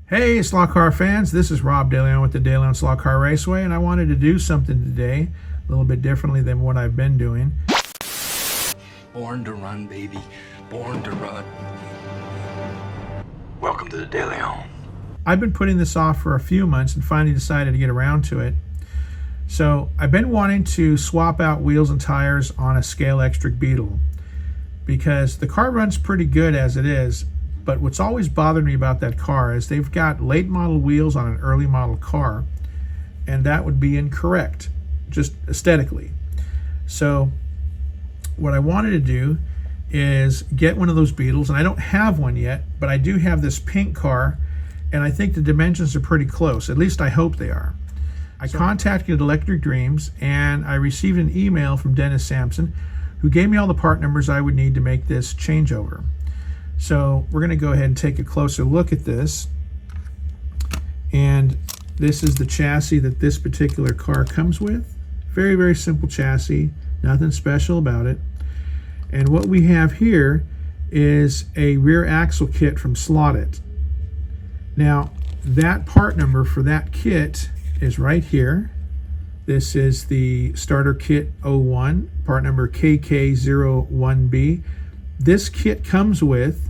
Hey, slot car fans, this is Rob DeLeon with the DeLeon Slot Car Raceway, and I wanted to do something today a little bit differently than what I've been doing. Born to run, baby. Born to run. Welcome to the DeLeon. I've been putting this off for a few months and finally decided to get around to it. So I've been wanting to swap out wheels and tires on a scalextric Beetle because the car runs pretty good as it is. But what's always bothered me about that car is they've got late model wheels on an early model car, and that would be incorrect, just aesthetically. So what I wanted to do is get one of those Beetles, and I don't have one yet, but I do have this pink car, and I think the dimensions are pretty close. At least I hope they are. I contacted Electric Dreams, and I received an email from Dennis Sampson, who gave me all the part numbers I would need to make this changeover. So we're going to go ahead and take a closer look at this. And this is the chassis that this particular car comes with. Very, very simple chassis, nothing special about it. And what we have here is a rear axle kit from Slot. Now, that part number for that kit is right here. This is the starter kit 01, part number KK01B. This kit comes with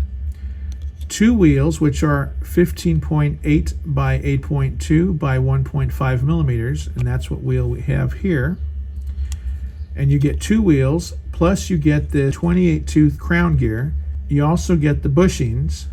two wheels, which are 15.8 by 8.2 by 1.5 millimeters, and that's what wheel we have here. And you get two wheels, plus you get the 28 tooth crown gear. You also get the bushings.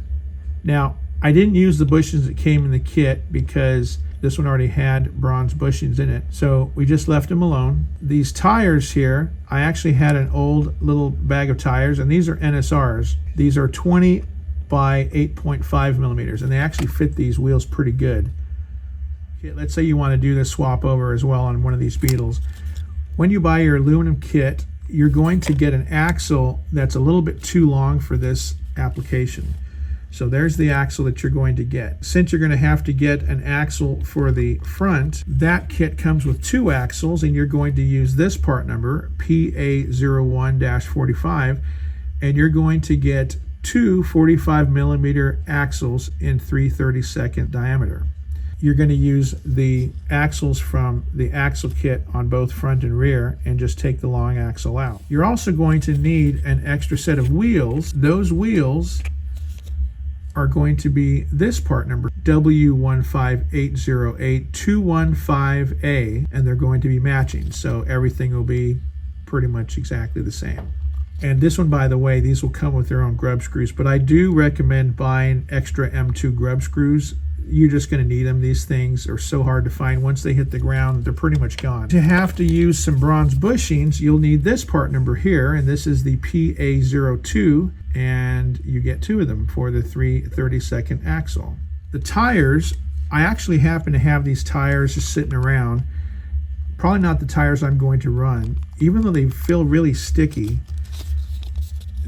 Now, I didn't use the bushings that came in the kit because this one already had bronze bushings in it, so we just left them alone. These tires here, I actually had an old little bag of tires, and these are NSRs. These are 20 by 8.5 millimeters, and they actually fit these wheels pretty good. Okay, let's say you want to do this swap over as well on one of these Beetles. When you buy your aluminum kit, you're going to get an axle that's a little bit too long for this application. So there's the axle that you're going to get. Since you're going to have to get an axle for the front, that kit comes with two axles, and you're going to use this part number, PA01-45, and you're going to get two 45 millimeter axles in 3/32 diameter. You're going to use the axles from the axle kit on both front and rear and just take the long axle out. You're also going to need an extra set of wheels. Those wheels are going to be this part number, W15808-215A, and they're going to be matching, so everything will be pretty much exactly the same. And this one, by the way, these will come with their own grub screws, but I do recommend buying extra M2 grub screws. You're just going to need them. These things are so hard to find. Once they hit the ground, they're pretty much gone. To have to use some bronze bushings, you'll need this part number here, and this is the PA02, and you get two of them for the 3/32 axle. The tires, I actually happen to have these tires just sitting around. Probably not the tires I'm going to run, even though they feel really sticky.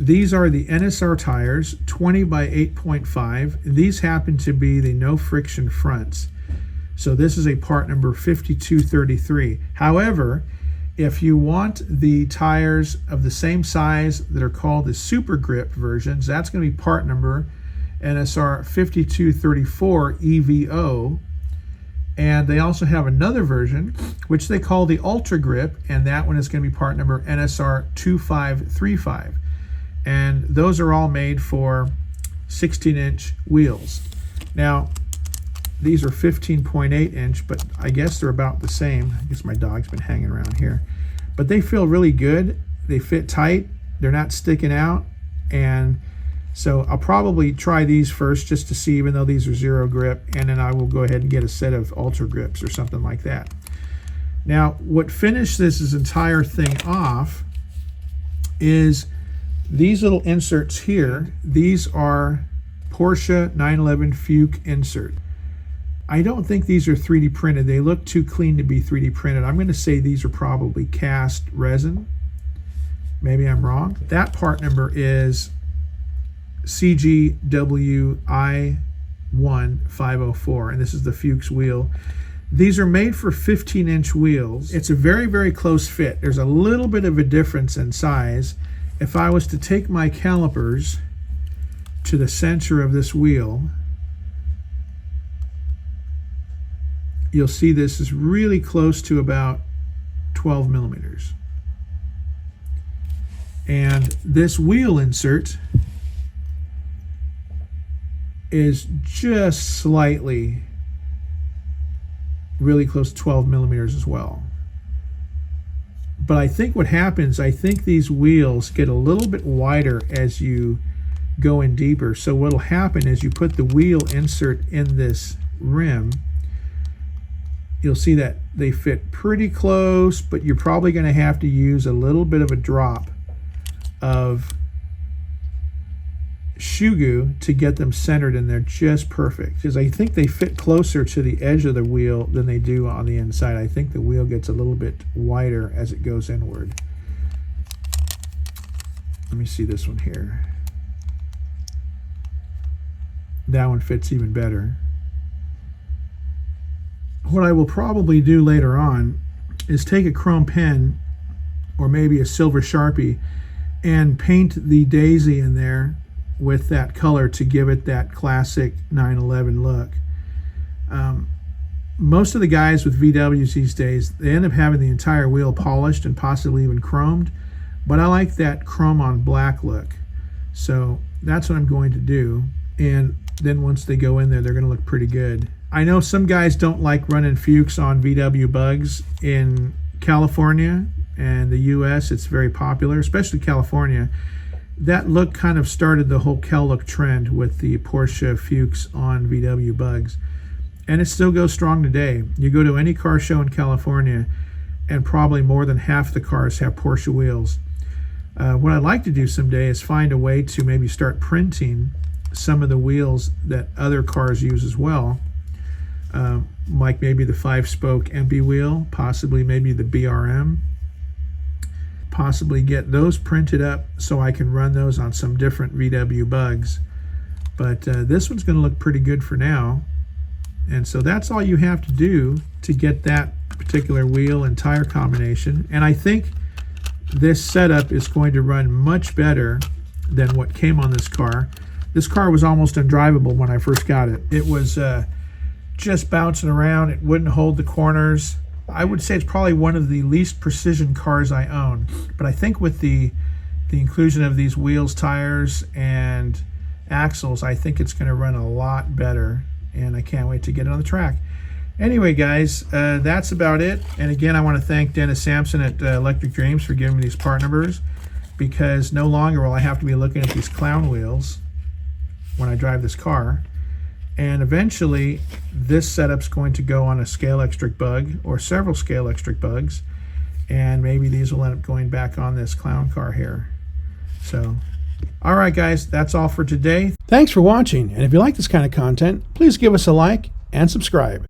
These are the NSR tires, 20 by 8.5. These happen to be the no friction fronts. So this is a part number 5233. However, if you want the tires of the same size that are called the super grip versions, that's going to be part number NSR 5234 EVO. And they also have another version, which they call the Ultra Grip, and that one is going to be part number NSR 2535. And those are all made for 16-inch wheels. Now, these are 15.8 inch, but I guess they're about the same. I guess my dog's been hanging around here. But they feel really good. They fit tight. They're not sticking out. And so I'll probably try these first just to see, even though these are zero grip, and then I will go ahead and get a set of Ultra Grips or something like that. Now, what finished this entire thing off is these little inserts here. These are Porsche 911 Fuke insert. I don't think these are 3D printed. They look too clean to be 3D printed. I'm going to say these are probably cast resin. Maybe I'm wrong. That part number is CGWI1504, and this is the Fuchs wheel. These are made for 15-inch wheels. It's a very, very close fit. There's a little bit of a difference in size. If I was to take my calipers to the center of this wheel you'll see this is really close to about 12 millimeters. And this wheel insert is just slightly really close to 12 millimeters as well. But I think what happens, I think these wheels get a little bit wider as you go in deeper. So what'll happen is you put the wheel insert in this rim, you'll see that they fit pretty close, but you're probably going to have to use a little bit of a drop of shoe glue to get them centered, and they're just perfect, because I think they fit closer to the edge of the wheel than they do on the inside. I think the wheel gets a little bit wider as it goes inward. Let me see this one here. That one fits even better. What I will probably do later on is take a chrome pen or maybe a silver Sharpie and paint the daisy in there with that color to give it that classic 911 look. Most of the guys with VWs these days, they end up having the entire wheel polished and possibly even chromed, but I like that chrome on black look. So that's what I'm going to do, and then once they go in there, they're going to look pretty good. I know some guys don't like running Fuchs on VW bugs. In California and the US, it's very popular, especially California. That look kind of started the whole Kel look trend with the Porsche Fuchs on VW bugs, and it still goes strong today. You go to any car show in California and probably more than half the cars have Porsche wheels. What I'd like to do someday is find a way to maybe start printing some of the wheels that other cars use as well, like maybe the 5-spoke MP wheel, possibly maybe the BRM, possibly get those printed up so I can run those on some different VW bugs. But this one's going to look pretty good for now, and so that's all you have to do to get that particular wheel and tire combination. And I think this setup is going to run much better than what came on this car. This car was almost undrivable when I first got it. It was just bouncing around. It wouldn't hold the corners. I would say it's probably one of the least precision cars I own. But I think with the inclusion of these wheels, tires, and axles, I think it's going to run a lot better. And I can't wait to get it on the track. Anyway, guys, that's about it. And again, I want to thank Dennis Sampson at Electric Dreams for giving me these part numbers, because no longer will I have to be looking at these clown wheels when I drive this car. And eventually this setup's going to go on a scalextric bug or several scalextric bugs, and maybe these will end up going back on this clown car here. So all right, guys, that's all for today. Thanks for watching, and if you like this kind of content, please give us a like and subscribe.